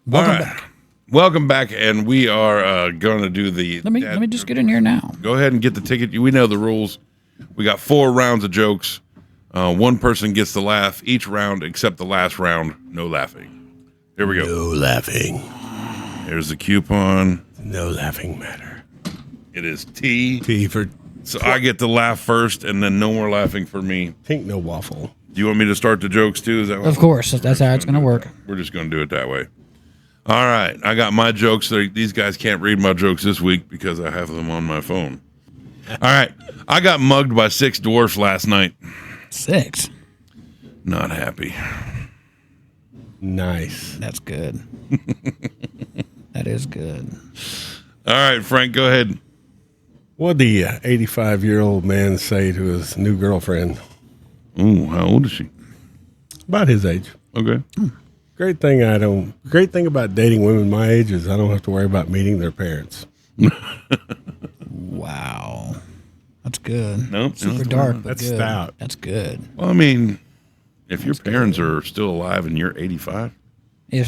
Welcome All right. back. Welcome back, and we are going to do the. Let me just get in here now. Go ahead and get the ticket. We know the rules. We got 4 rounds of jokes. One person gets to laugh each round, except the last round. No laughing. Here we go. No laughing. Here's the coupon. No laughing matter. It is T. T for So I get to laugh first, and then no more laughing for me. pink no waffle. Do you want me to start the jokes too? Is that what Of course, that's how it's going to work. We're just going to do it that way. All right. I got my jokes. These guys can't read my jokes this week because I have them on my phone. All right. I got mugged by 6 dwarfs last night. 6. Not happy. Nice. That's good. That is good. All right, Frank, go ahead. What'd the 85-year-old man say to his new girlfriend? Ooh, how old is she? About his age. Okay. Great thing about dating women my age is I don't have to worry about meeting their parents. Wow. That's good. Nope. Super dark, but That's good. stout. That's good. Well, I mean, if your parents are still alive and you're 85, Yeah.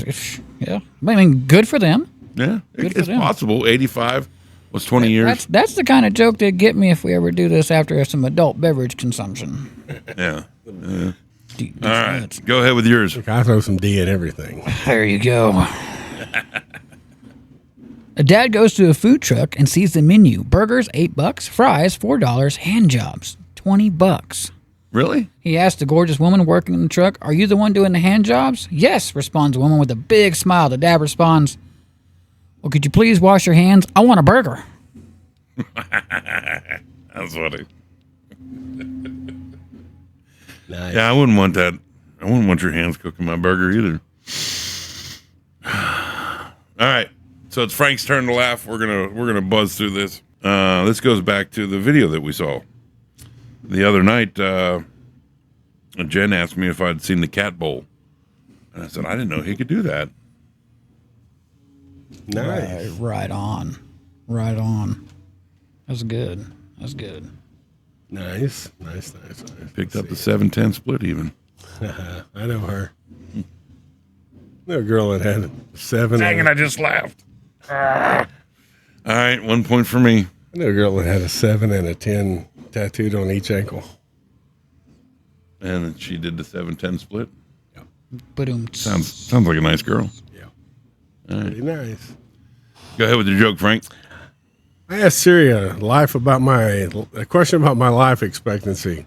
I mean, good for them. yeah, Good for it's them. possible. 85 was 20 years. That's the kind of joke that get me if we ever do this after some adult beverage consumption. Yeah. These All right. nuts. Go ahead with yours. I throw some D in everything. There you go. A dad goes to a food truck and sees the menu: burgers $8, fries $4, hand jobs $20. Really? He asks the gorgeous woman working in the truck, "Are you the one doing the hand jobs?" "Yes," responds the woman with a big smile. The dad responds, "Well, could you please wash your hands? I want a burger." That's funny. Nice. Yeah, I wouldn't want that. I wouldn't want your hands cooking my burger either. All right. So it's Frank's turn to laugh. We're gonna buzz through this. This goes back to the video that we saw the other night. Jen asked me if I'd seen the cat bowl, and I said I didn't know he could do that. Nice. Right on. Right on. That's good. That's good. Nice. Picked up the 7-10 split even. I know her. No girl that had 7. Dang it! I just laughed. All right, 1 point for me. I know a girl that had a 7 and a 10 tattooed on each ankle. And then she did the 7-10 split. Boom. Sounds like a nice girl. Yeah. All right. Pretty nice. Go ahead with your joke, Frank. I asked Siri a question about my life expectancy.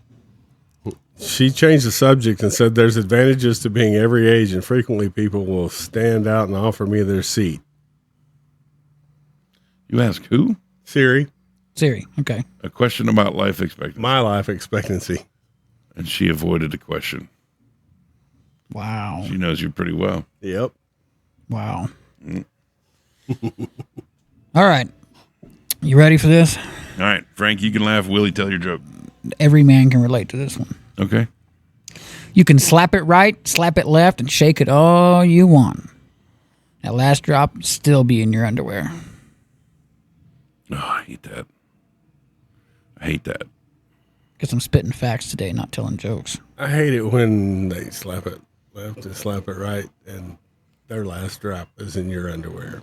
She changed the subject and said there's advantages to being every age, and frequently people will stand out and offer me their seat. You ask who? Siri, Okay. A question about life expectancy. my life expectancy. And she avoided the question. Wow. She knows you pretty well. Yep. Wow. All right. You ready for this? All right, Frank, you can laugh. Willie, tell your joke. Every man can relate to this one. Okay. You can slap it right, slap it left, and shake it all you want. That last drop will still be in your underwear. Oh, I hate that. I hate that. Guess I'm spitting facts today, not telling jokes. I hate it when they slap it left and slap it right, and their last drop is in your underwear.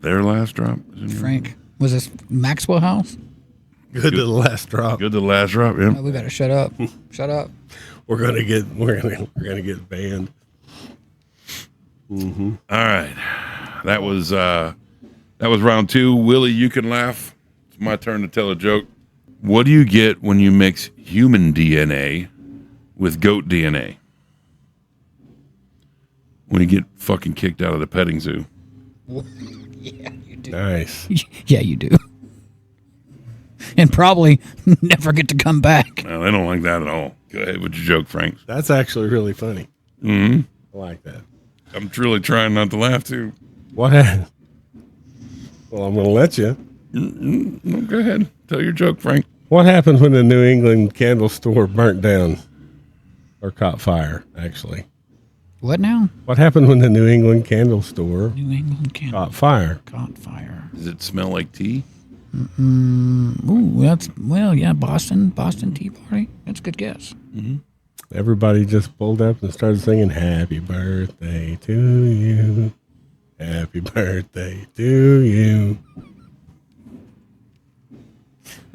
Their last drop is in your Frank, was this Maxwell House? Good to the last drop. Good, the last drop, yeah. Oh, we better shut up. Shut up. We're gonna get banned. All right. That was round 2. Willie, you can laugh. It's my turn to tell a joke. What do you get when you mix human DNA with goat DNA? when you get fucking kicked out of the petting zoo. Yeah, you do. Nice. Yeah, you do. And probably never get to come back. No, they don't like that at all. Go ahead with your joke, Frank. That's actually really funny. Mm-hmm. I like that. I'm truly trying not to laugh, too. What happened? Well, I'm going to let you. No, go ahead. Tell your joke, Frank. What happened when the New England candle store burnt down? Or caught fire, actually. What now? What happened when the New England candle store New England caught fire? Caught fire. Does it smell like tea? Yeah, Boston Tea Party. That's a good guess. Mm-hmm. Everybody just pulled up and started singing "Happy Birthday to You, Happy Birthday to you."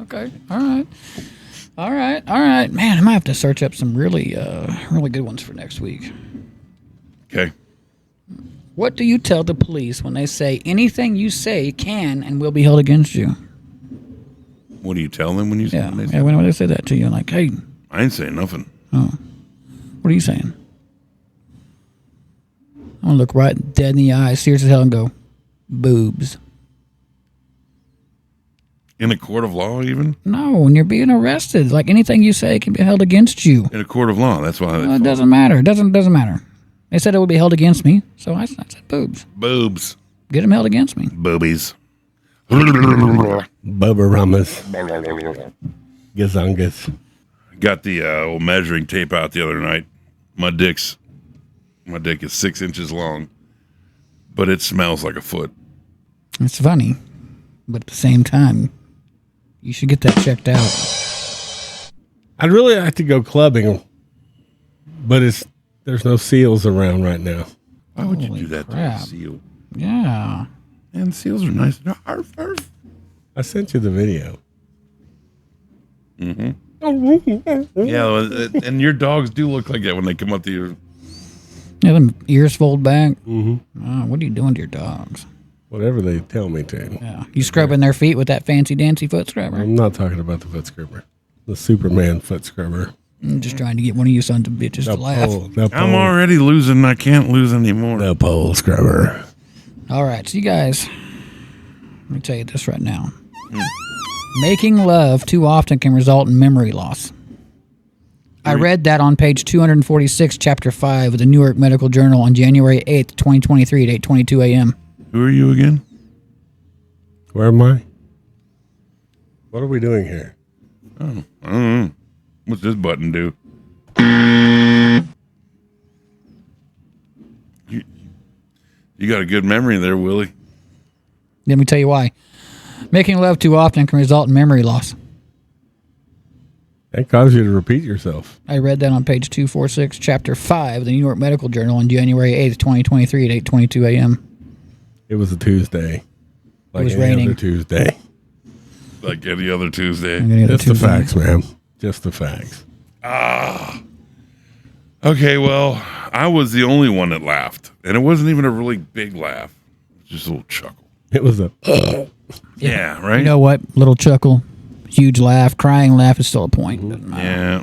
Okay. All right. Man, I might have to search up some really good ones for next week. Okay. What do you tell the police when they say anything you say can and will be held against you? What do you tell them when you say Yeah, when they say that to you, like, hey. I ain't saying nothing. Oh. What are you saying? I'm going to look right dead in the eye, serious as hell, and go, boobs. In a court of law, even? No, when you're being arrested, like anything you say can be held against you. In a court of law. That's why. It doesn't matter. It doesn't matter. They said it would be held against me, so I said boobs. Boobs. Get them held against me. Boobies. Bubba Ramas. Gazungus. Got the old measuring tape out the other night. My dick is 6 inches long, but it smells like a foot. It's funny, but at the same time, you should get that checked out. I'd really like to go clubbing, but there's no seals around right now. Why would you Holy do that crap. to a seal? Yeah. And seals are nice. Arf, arf. I sent you the video. Mm-hmm. Yeah, and your dogs do look like that when they come up to you. Yeah, them ears fold back. Mm-hmm. What are you doing to your dogs? Whatever they tell me to. Yeah. You scrubbing their feet with that fancy dancy foot scrubber? I'm not talking about the foot scrubber. The Superman foot scrubber. I'm just trying to get one of you sons of bitches to laugh. I'm already losing. I can't lose anymore. The pole scrubber. All right, so you guys, let me tell you this right now. Making love too often can result in memory loss. I read that on page 246, chapter 5 of the New York Medical Journal on January 8th, 2023 at 8:22 a.m. Who are you again? Where am I? What are we doing here? Oh, I don't know. What's this button do? You got a good memory there, Willie. Let me tell you why. Making love too often can result in memory loss. That causes you to repeat yourself. I read that on page 246, chapter 5 of the New York Medical Journal on January 8th, 2023 at 8:22 a.m. It was a Tuesday. Like it was any raining. other Tuesday. Like any other Tuesday. Just the facts, man. Just the facts. Okay, well, I was the only one that laughed. And it wasn't even a really big laugh. It was just a little chuckle. It was a... Yeah, right? You know what? Little chuckle, huge laugh, crying laugh is still a point. Doesn't matter. Yeah.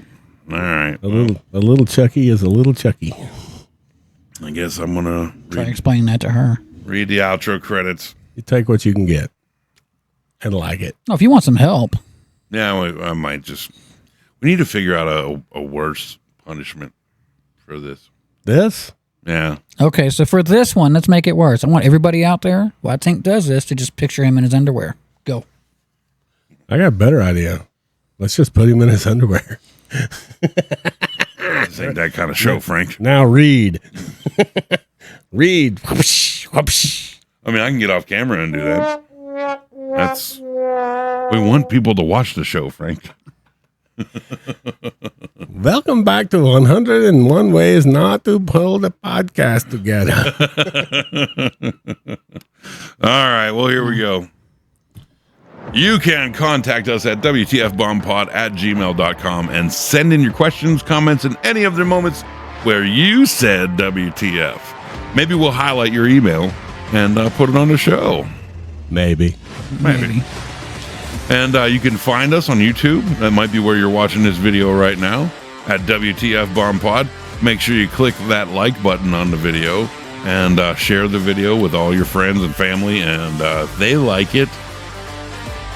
All right. A little Chucky is a little Chucky. I guess I'm going to Try to explain that to her. read the outro credits. You take what you can get and like it. Oh, if you want some help. Yeah, I might just... We need to figure out a worse punishment for this. This? Yeah. Okay, so for this one, let's make it worse. I want everybody out there who I think does this to just picture him in his underwear. Go. I got a better idea. Let's just put him in his underwear. This ain't that kind of show, Frank. Now read. Read. Whoopsh, whoopsh. I mean, I can get off camera and do that. We want people to watch the show, Frank. Welcome back to 101 Ways Not to Pull the Podcast Together. All right, well, here we go. You can contact us at WTFBombPod@gmail.com and send in your questions, comments, and any of their moments where you said WTF. Maybe we'll highlight your email and put it on the show. Maybe. Maybe. And you can find us on YouTube. That might be where you're watching this video right now at WTF Bomb Pod. Make sure you click that like button on the video and share the video with all your friends and family. And if they like it,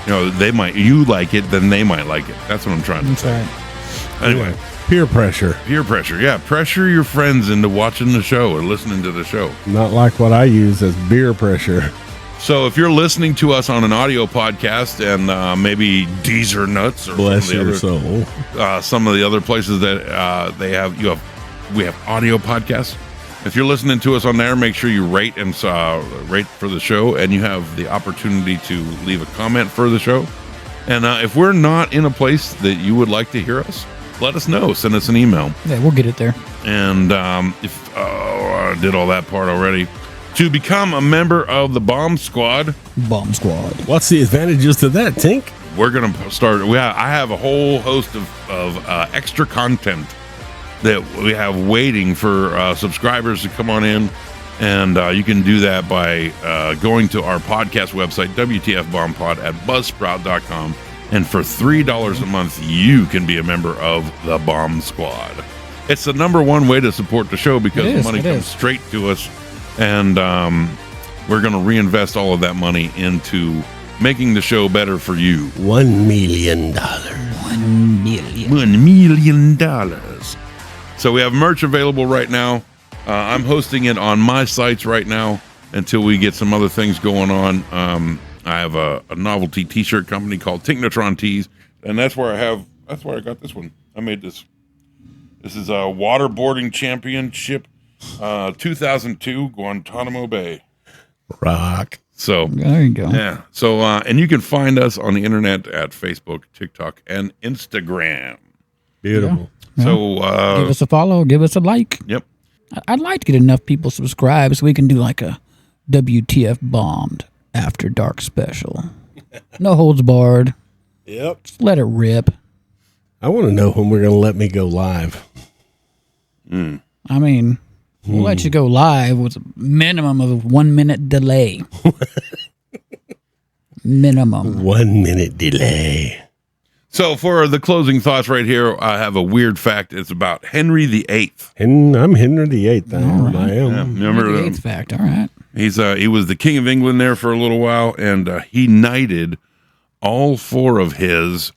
you like it, then they might like it. That's what I'm trying to say. Right. Anyway, Peer pressure. peer pressure. Yeah, pressure your friends into watching the show or listening to the show. Not like what I use as beer pressure. So if you're listening to us on an audio podcast and maybe Deezer Nuts or Bless some of your the soul. some of the other places that we have audio podcasts. If you're listening to us on there, make sure you rate rate for the show, and you have the opportunity to leave a comment for the show. And if we're not in a place that you would like to hear us, let us know. Send us an email. Yeah, we'll get it there. And if I did all that part already. To become a member of the Bomb Squad, Bomb Squad. What's the advantages to that, Tink? we're going to start. I have a whole host of extra content that we have waiting for subscribers to come on in. And you can do that by going to our podcast website, WTF Bomb Pod, at buzzsprout.com. And for $3 a month, you can be a member of the Bomb Squad. It's the number one way to support the show because the money comes straight to us. And we're going to reinvest all of that money into making the show better for you. $1 million. $1 million. So we have merch available right now. I'm hosting it on my sites right now until we get some other things going on. I have a novelty t-shirt company called Tinknatron Tees, and that's where I got this one. I made this. This is a waterboarding championship 2002 Guantanamo Bay. Rock. So there you go. Yeah. So and you can find us on the internet at Facebook, TikTok, and Instagram. Beautiful. Yeah. So give us a follow, give us a like. Yep. I'd like to get enough people subscribed so we can do like a WTF Bombed After Dark special. No holds barred. Yep. Just let it rip. I want to know when we're going to let me go live. I mean, we'll let you go live with a minimum of 1 minute delay. Minimum. 1 minute delay. So for the closing thoughts right here, I have a weird fact. It's about Henry VIII. And I'm Henry VIII. I am. Yeah, remember The eighth fact. All right. he was the King of England there for a little while, and he knighted all four of his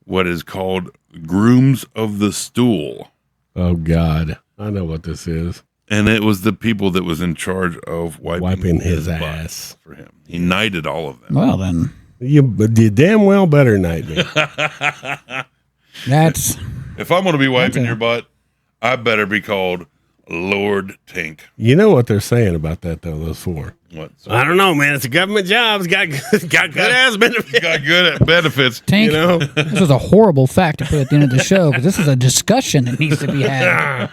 what is called grooms of the stool. Oh, God. I know what this is. And it was the people that was in charge of wiping his his butt ass. for him. He knighted all of them. Well, then. You damn well better knight me. That's. If I'm going to be wiping a- your butt, I better be called Lord Tink. You know what they're saying about that, though, those four. What? I don't know, man. It's a government job. It's got good ass benefits. Got good at benefits. Tank, You know? this was a horrible fact to put at the end of the show because this is a discussion that needs to be had.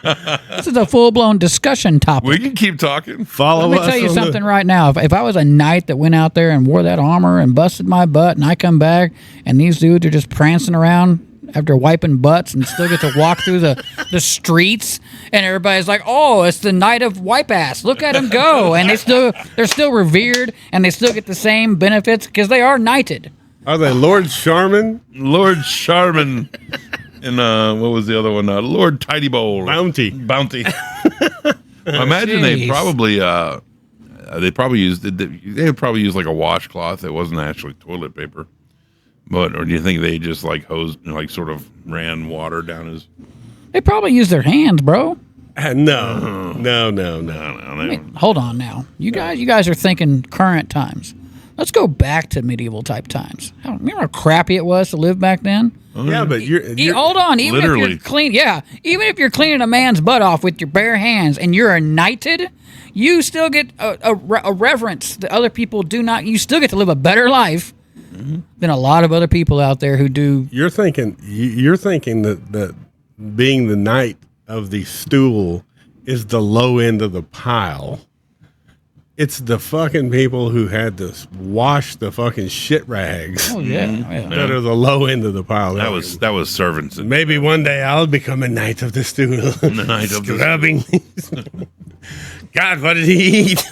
This is a full-blown discussion topic. We can keep talking. Follow Let me us tell you on something right now. If I was a knight that went out there and wore that armor and busted my butt and I come back and these dudes are just prancing around after wiping butts and still get to walk through the streets and everybody's like, oh, it's the knight of wipe ass. Look at him go. And they're still revered and they still get the same benefits because they are knighted. Are they Lord Charmin? Lord Charmin. And what was the other one? Lord Tidy Bowl. Bounty. I imagine they Jeez. probably used like a washcloth that wasn't actually toilet paper. Or do you think they just like hosed, like sort of ran water down his? They probably use their hands, bro. No. I don't know. Hold on now. You guys are thinking current times. Let's go back to medieval type times. Remember how crappy it was to live back then? Yeah, but you're Hold on. Even Literally. if you're cleaning a man's butt off with your bare hands and you're a knighted, you still get a reverence that other people do not. You still get to live a better life than a lot of other people out there who do. You're thinking that being the knight of the stool is the low end of the pile. It's the fucking people who had to wash the fucking shit rags Oh yeah. that are the low end of the pile. That was servants. Maybe one day I'll become a knight of the stool. The knight of the Scrubbing. God, what did he eat?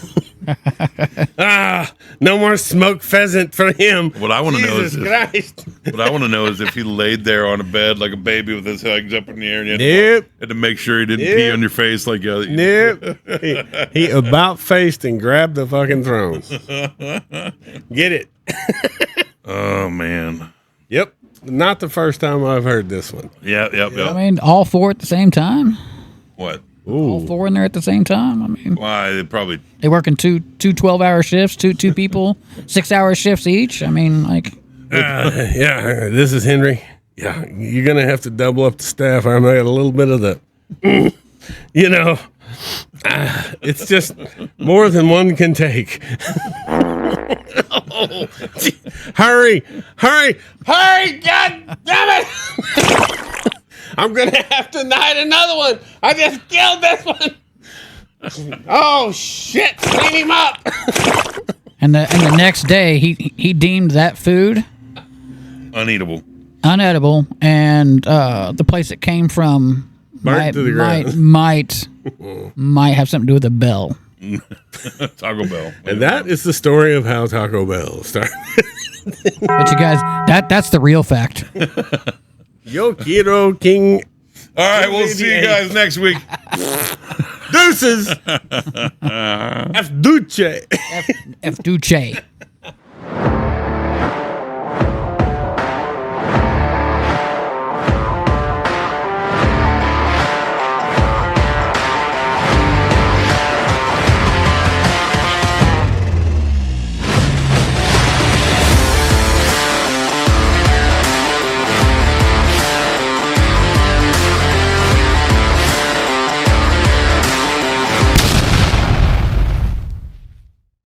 No more smoked pheasant for him. What I want to know is Jesus Christ. what I want to know is if he laid there on a bed like a baby with his legs up in the air and you had to make sure he didn't pee on your face like Nope. He about faced and grabbed the fucking throne. Get it? Oh man. Yep. Not the first time I've heard this one. Yep. I mean, all four at the same time. What? All four in there at the same time. I mean, Why? They probably. they work in two 12-hour shifts, two people, 6-hour shifts each. I mean, like, Yeah, this is Henry. Yeah, you're going to have to double up the staff. I got a little bit of the, it's just more than one can take. Oh, hurry, God damn it. I'm going to have to knight another one. I just killed this one. Oh, shit. Clean him up. and the next day he deemed that food Uneatable. unedible, and the place it came from Burnt to the ground. might have something to do with a bell. Taco Bell. And that is the story of how Taco Bell started. But you guys, that's the real fact. Yo quiero king. All right, we'll see you guys next week. Deuces. F. Duce. F. Duce.